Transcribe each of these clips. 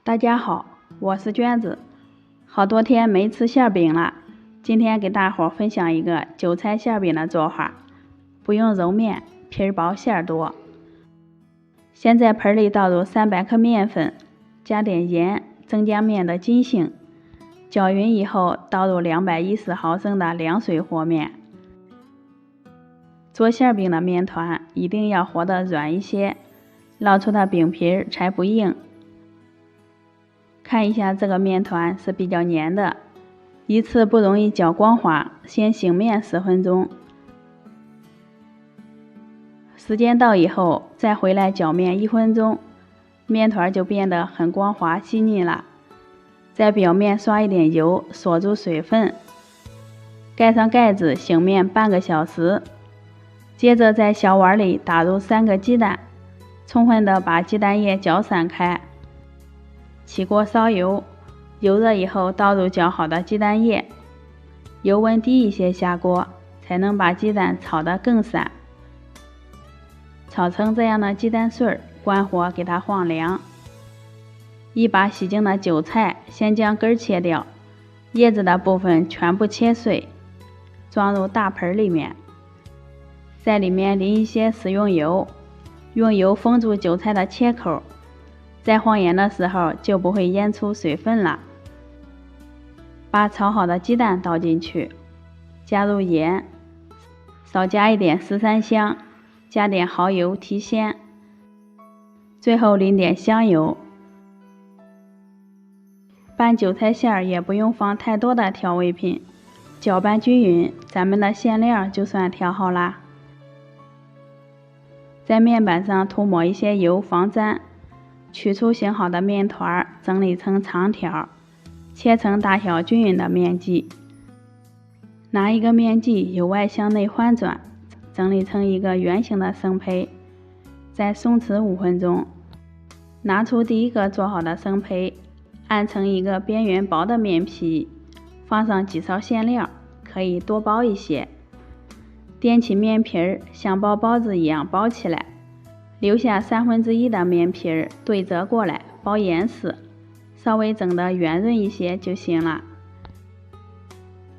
大家好，我是娟子。好多天没吃馅饼了，今天给大伙分享一个韭菜馅饼的做法，不用揉面，皮薄馅多。先在盆里倒入300克面粉，加点盐，增加面的筋性。搅匀以后，倒入210毫升的凉水和面。做馅饼的面团一定要和得软一些，烙出的饼皮才不硬。看一下这个面团是比较粘的，一次不容易搅光滑，先醒面10分钟。时间到以后，再回来搅面1分钟，面团就变得很光滑细腻了。在表面刷一点油，锁住水分，盖上盖子醒面半个小时。接着在小碗里打入3个鸡蛋，充分的把鸡蛋液搅散开。起锅烧油，油热以后倒入搅好的鸡蛋液，油温低一些下锅，才能把鸡蛋炒得更散。炒成这样的鸡蛋碎，关火给它晃凉。一把洗净的韭菜，先将根切掉，叶子的部分全部切碎，装入大盆里面，在里面淋一些食用油，用油封住韭菜的切口，在晃盐的时候就不会淹出水分了。把炒好的鸡蛋倒进去，加入盐，少加一点十三香，加点蚝油提鲜，最后淋点香油。拌韭菜馅也不用放太多的调味品，搅拌均匀，咱们的馅料就算调好啦。在面板上涂抹一些油防粘，取出醒好的面团，整理成长条，切成大小均匀的面剂。拿一个面剂由外向内翻转，整理成一个圆形的生胚，再松弛5分钟。拿出第一个做好的生胚，按成一个边缘薄的面皮，放上几勺馅料，可以多包一些。掂起面皮像包包子一样包起来，留下1/3的面皮对折过来包严实，稍微整得圆润一些就行了。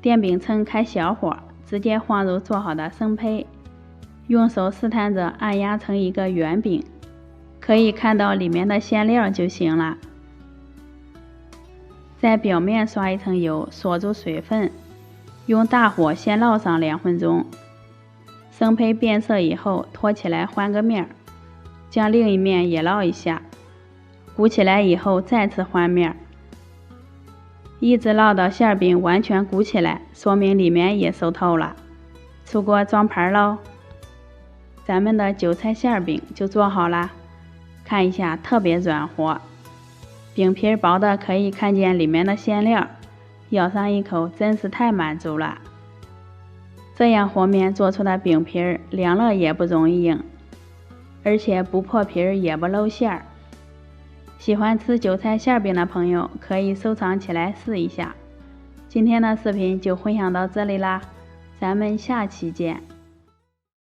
电饼铛开小火，直接放入做好的生胚，用手试探着按压成一个圆饼，可以看到里面的馅料就行了。在表面刷一层油，锁住水分，用大火先烙上2分钟。生胚变色以后，托起来翻个面，将另一面也烙一下，鼓起来以后再次翻面，一直烙到馅饼完全鼓起来，说明里面也熟透了。出锅装盘喽，咱们的韭菜馅饼就做好了。看一下，特别软和，饼皮薄的可以看见里面的馅料，咬上一口真是太满足了。这样和面做出的饼皮凉了也不容易硬，而且不破皮也不露馅。喜欢吃韭菜馅饼的朋友可以收藏起来试一下。今天的视频就分享到这里啦，咱们下期见。